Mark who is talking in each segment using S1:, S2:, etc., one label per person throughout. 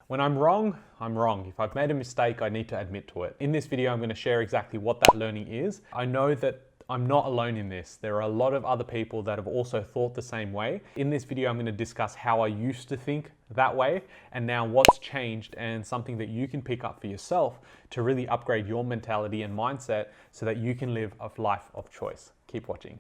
S1: When I'm wrong, I'm wrong. If I've made a mistake, I need to admit to it. In this video, I'm going to share exactly what that learning is. I know that I'm not alone in this. There are a lot of other people that have also thought the same way. In this video, I'm going to discuss how I used to think that way and now what's changed and something that you can pick up for yourself to really upgrade your mentality and mindset so that you can live a life of choice. Keep watching.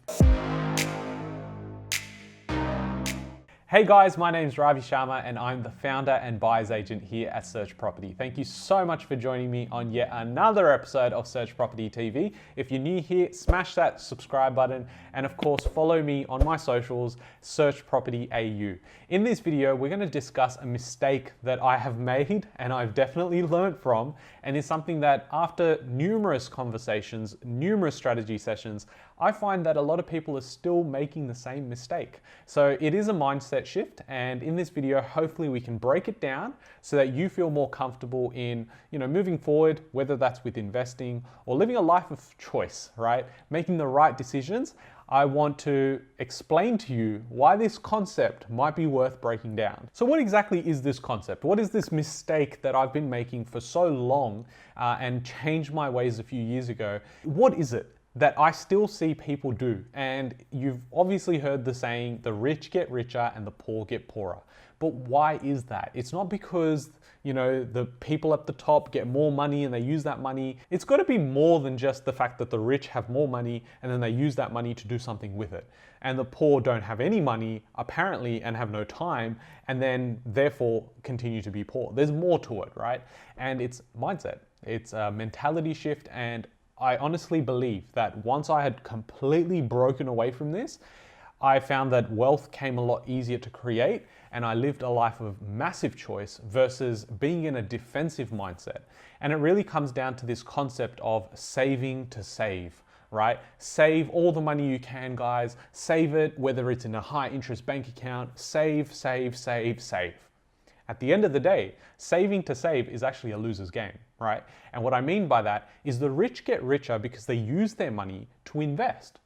S1: Hey guys, my name is Ravi Sharma and I'm the founder and buyer's agent here at Search Property. Thank you so much for joining me on yet another episode of Search Property TV. If you're new here, smash that subscribe button and of course follow me on my socials, Search Property AU. In this video, we're going to discuss a mistake that I have made and I've definitely learned from, and is something that after numerous conversations, numerous strategy sessions, I find that a lot of people are still making the same mistake. So it is a mindset shift, and in this video, hopefully we can break it down so that you feel more comfortable in, moving forward, whether that's with investing or living a life of choice, right? Making the right decisions. I want to explain to you why this concept might be worth breaking down. So what exactly is this concept? What is this mistake that I've been making for so long and changed my ways a few years ago? What is it that I still see people do? And you've obviously heard the saying, the rich get richer and the poor get poorer. But why is that? It's not because, the people at the top get more money and they use that money. It's got to be more than just the fact that the rich have more money and then they use that money to do something with it. And the poor don't have any money, apparently, and have no time, and then therefore continue to be poor. There's more to it, right? And it's mindset. It's a mentality shift, and I honestly believe that once I had completely broken away from this, I found that wealth came a lot easier to create, and I lived a life of massive choice versus being in a defensive mindset. And it really comes down to this concept of saving to save, right? Save all the money you can, guys. Save it, whether it's in a high interest bank account. Save, save, save, save. At the end of the day, saving to save is actually a loser's game, right? And what I mean by that is the rich get richer because they use their money to invest.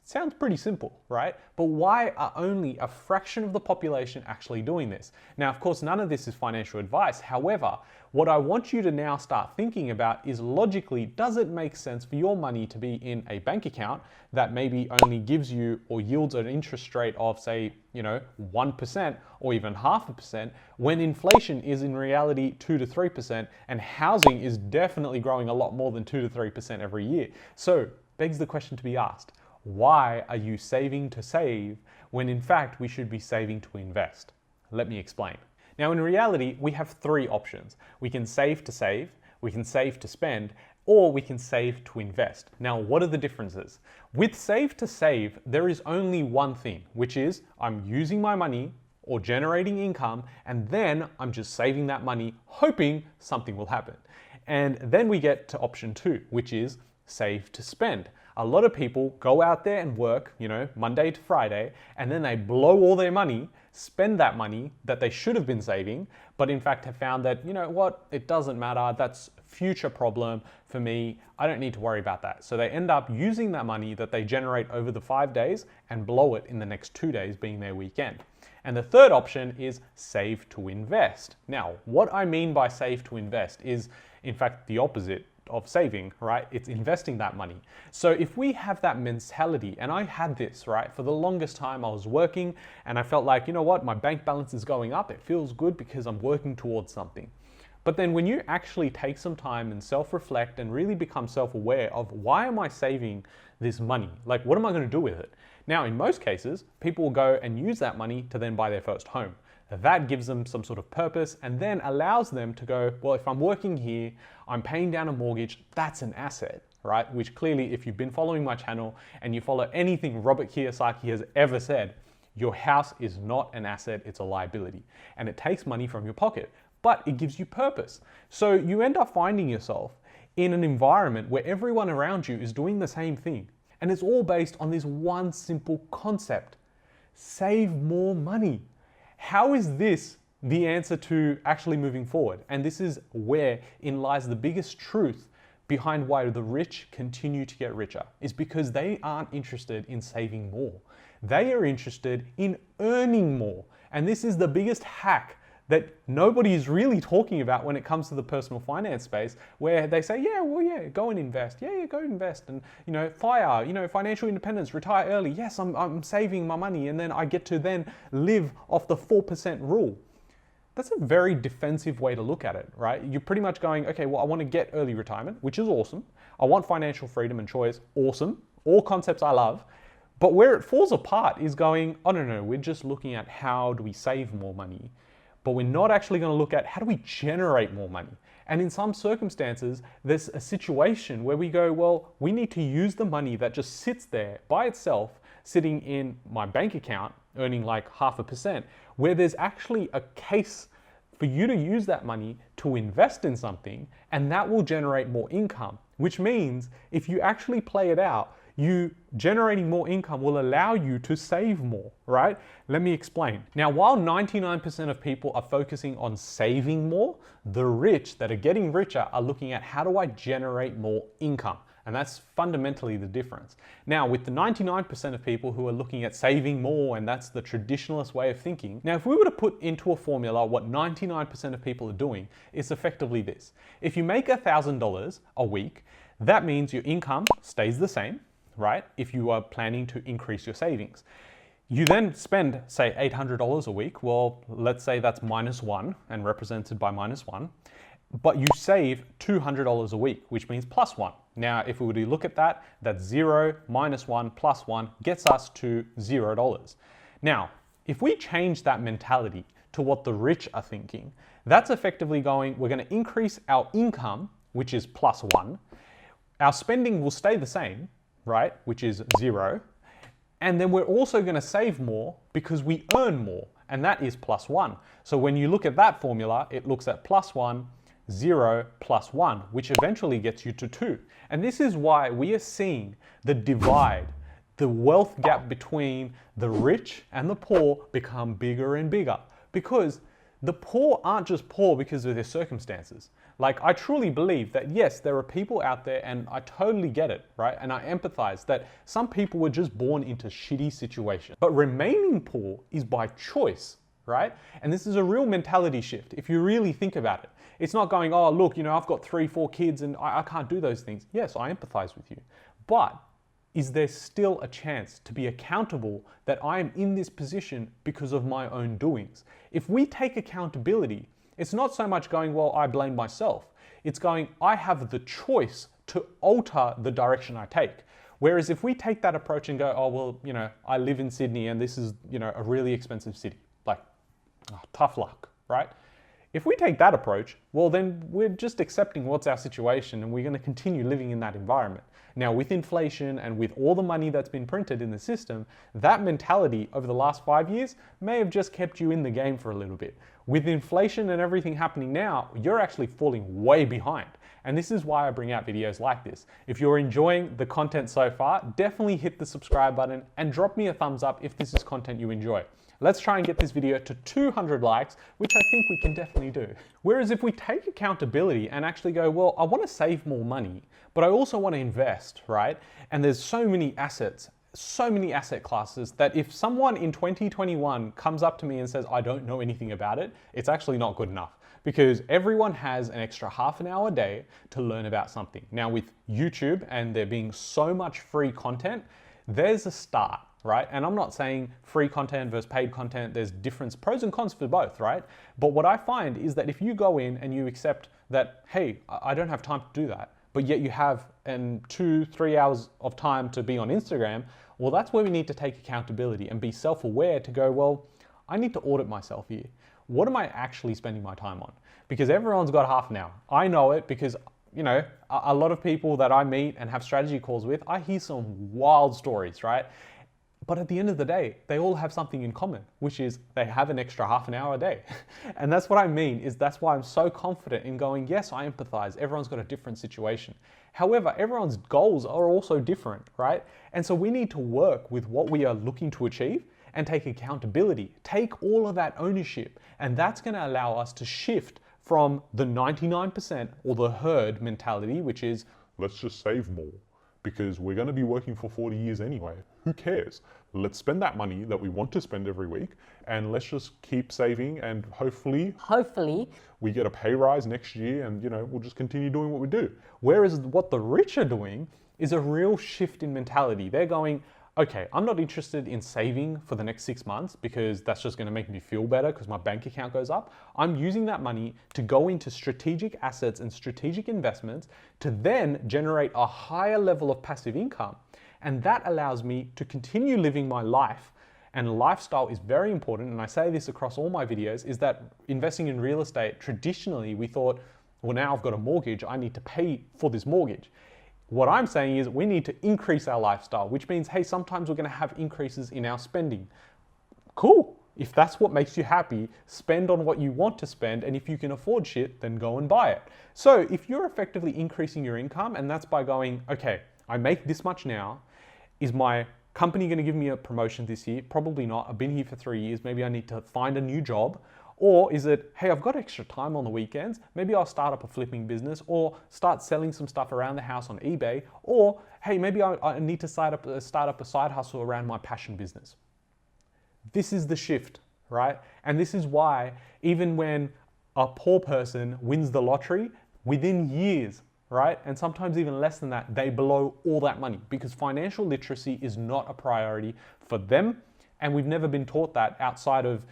S1: Sounds pretty simple, right? But why are only a fraction of the population actually doing this? Now, of course, none of this is financial advice. However, what I want you to now start thinking about is logically, does it make sense for your money to be in a bank account that maybe only gives you or yields an interest rate of, say, 1% or even 0.5%, when inflation is in reality 2 to 3% and housing is definitely growing a lot more than 2 to 3% every year? So, begs the question to be asked. Why are you saving to save when in fact we should be saving to invest? Let me explain. Now in reality, we have three options. We can save to save, we can save to spend, or we can save to invest. Now what are the differences? With save to save, there is only one thing, which is I'm using my money or generating income, and then I'm just saving that money, hoping something will happen. And then we get to option two, which is save to spend. A lot of people go out there and work, Monday to Friday, and then they blow all their money, spend that money that they should have been saving, but in fact have found that, it doesn't matter, that's a future problem for me, I don't need to worry about that. So they end up using that money that they generate over the 5 days and blow it in the next 2 days being their weekend. And the third option is save to invest. Now, what I mean by save to invest is in fact the opposite of saving, right? It's investing that money. So if we have that mentality, and I had this, right? For the longest time I was working and I felt like, my bank balance is going up. It feels good because I'm working towards something. But then when you actually take some time and self-reflect and really become self-aware of why am I saving this money? Like, what am I going to do with it? Now, in most cases, people will go and use that money to then buy their first home. That gives them some sort of purpose and then allows them to go, well, if I'm working here, I'm paying down a mortgage, that's an asset, right? Which clearly, if you've been following my channel and you follow anything Robert Kiyosaki has ever said, your house is not an asset, it's a liability. And it takes money from your pocket, but it gives you purpose. So you end up finding yourself in an environment where everyone around you is doing the same thing. And it's all based on this one simple concept: save more money. How is this the answer to actually moving forward? And this is wherein lies the biggest truth behind why the rich continue to get richer, is because they aren't interested in saving more. They are interested in earning more. And this is the biggest hack that nobody is really talking about when it comes to the personal finance space, where they say, yeah, well, yeah, go and invest. Yeah, go invest. And, FIRE, financial independence, retire early. Yes, I'm saving my money, and then I get to then live off the 4% rule. That's a very defensive way to look at it, right? You're pretty much going, okay, well, I want to get early retirement, which is awesome. I want financial freedom and choice, awesome. All concepts I love. But where it falls apart is going, oh, no, we're just looking at how do we save more money, but we're not actually going to look at how do we generate more money. And in some circumstances, there's a situation where we go, well, we need to use the money that just sits there by itself, sitting in my bank account, earning like 0.5%, where there's actually a case for you to use that money to invest in something, and that will generate more income, which means if you actually play it out, you generating more income will allow you to save more, right? Let me explain. Now, while 99% of people are focusing on saving more, the rich that are getting richer are looking at how do I generate more income? And that's fundamentally the difference. Now, with the 99% of people who are looking at saving more, and that's the traditionalist way of thinking. Now, if we were to put into a formula what 99% of people are doing, it's effectively this. If you make $1,000 a week, that means your income stays the same, right? If you are planning to increase your savings. You then spend, say, $800 a week. Well, let's say that's -1 and represented by -1. But you save $200 a week, which means +1. Now, if we were to look at that, that's 0 minus 1 plus 1 gets us to $0. Now, if we change that mentality to what the rich are thinking, that's effectively going, we're going to increase our income, which is +1. Our spending will stay the same, right, which is 0. And then we're also going to save more because we earn more, and that is +1. So when you look at that formula, it looks at +1, 0 plus 1, which eventually gets you to 2. And this is why we are seeing the divide, the wealth gap between the rich and the poor become bigger and bigger. Because the poor aren't just poor because of their circumstances. Like, I truly believe that, yes, there are people out there, and I totally get it, right? And I empathize that some people were just born into shitty situations. But remaining poor is by choice, right? And this is a real mentality shift if you really think about it. It's not going, oh, look, I've got 3-4 kids and I can't do those things. Yes, I empathize with you. But is there still a chance to be accountable that I am in this position because of my own doings? If we take accountability, it's not so much going, well, I blame myself. It's going, I have the choice to alter the direction I take. Whereas if we take that approach and go, oh, well, I live in Sydney and this is, a really expensive city. Like, tough luck, right? If we take that approach, well, then we're just accepting what's our situation and we're going to continue living in that environment. Now, with inflation and with all the money that's been printed in the system, that mentality over the last 5 years may have just kept you in the game for a little bit. With inflation and everything happening now, you're actually falling way behind. And this is why I bring out videos like this. If you're enjoying the content so far, definitely hit the subscribe button and drop me a thumbs up if this is content you enjoy. Let's try and get this video to 200 likes, which I think we can definitely do. Whereas if we take accountability and actually go, well, I want to save more money, but I also want to invest, right? And there's so many assets, so many asset classes that if someone in 2021 comes up to me and says, I don't know anything about it, it's actually not good enough. Because everyone has an extra half an hour a day to learn about something. Now with YouTube and there being so much free content, there's a start. Right? And I'm not saying free content versus paid content, there's different pros and cons for both, right? But what I find is that if you go in and you accept that, hey, I don't have time to do that, but yet you have 2-3 hours of time to be on Instagram, well, that's where we need to take accountability and be self-aware to go, well, I need to audit myself here. What am I actually spending my time on? Because everyone's got half an hour. I know it because a lot of people that I meet and have strategy calls with, I hear some wild stories, right? But at the end of the day, they all have something in common, which is they have an extra half an hour a day. And that's what I mean, is that's why I'm so confident in going, yes, I empathize. Everyone's got a different situation. However, everyone's goals are also different, right? And so we need to work with what we are looking to achieve and take accountability, take all of that ownership. And that's going to allow us to shift from the 99% or the herd mentality, which is, let's just save more, because we're going to be working for 40 years anyway. Who cares?
S2: let's spend that money that we want to spend every week, and let's just keep saving, and hopefully we get a pay rise next year, and we'll just continue doing what we do.
S1: Whereas what the rich are doing is a real shift in mentality. They're going, okay, I'm not interested in saving for the next 6 months because that's just gonna make me feel better because my bank account goes up. I'm using that money to go into strategic assets and strategic investments to then generate a higher level of passive income. And that allows me to continue living my life. And lifestyle is very important, and I say this across all my videos, is that investing in real estate, traditionally we thought, well, now I've got a mortgage, I need to pay for this mortgage. What I'm saying is we need to increase our lifestyle, which means, hey, sometimes we're gonna have increases in our spending. Cool. If that's what makes you happy, spend on what you want to spend, and if you can afford shit, then go and buy it. So if you're effectively increasing your income, and that's by going, okay, I make this much now, is my company gonna give me a promotion this year? Probably not. I've been here for 3 years, maybe I need to find a new job. Or is it, hey, I've got extra time on the weekends, maybe I'll start up a flipping business or start selling some stuff around the house on eBay. Or, hey, maybe I need to start up a side hustle around my passion business. This is the shift, right? And this is why even when a poor person wins the lottery, within years, right? And sometimes even less than that, they blow all that money because financial literacy is not a priority for them. And we've never been taught that outside of,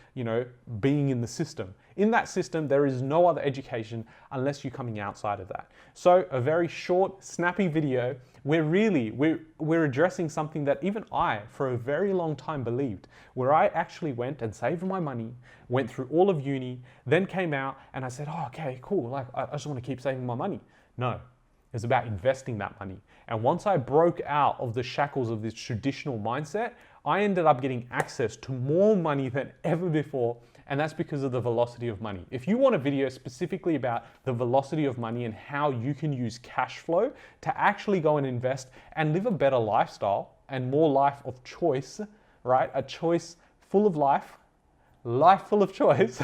S1: being in the system. In that system, there is no other education unless you're coming outside of that. So a very short, snappy video where really we're addressing something that even I, for a very long time, believed, where I actually went and saved my money, went through all of uni, then came out and I said, oh, okay, cool. Like, I just want to keep saving my money. No. It's about investing that money. And once I broke out of the shackles of this traditional mindset, I ended up getting access to more money than ever before. And that's because of the velocity of money. If you want a video specifically about the velocity of money and how you can use cash flow to actually go and invest and live a better lifestyle and more life of choice, right? A choice full of life full of choice,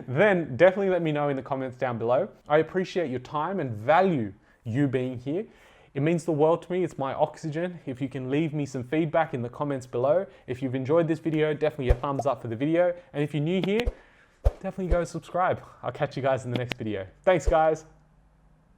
S1: then definitely let me know in the comments down below. I appreciate your time and value you being here. It means the world to me. It's my oxygen. If you can leave me some feedback in the comments below. If you've enjoyed this video, definitely a thumbs up for the video. And if you're new here, definitely go subscribe. I'll catch you guys in the next video. Thanks, guys.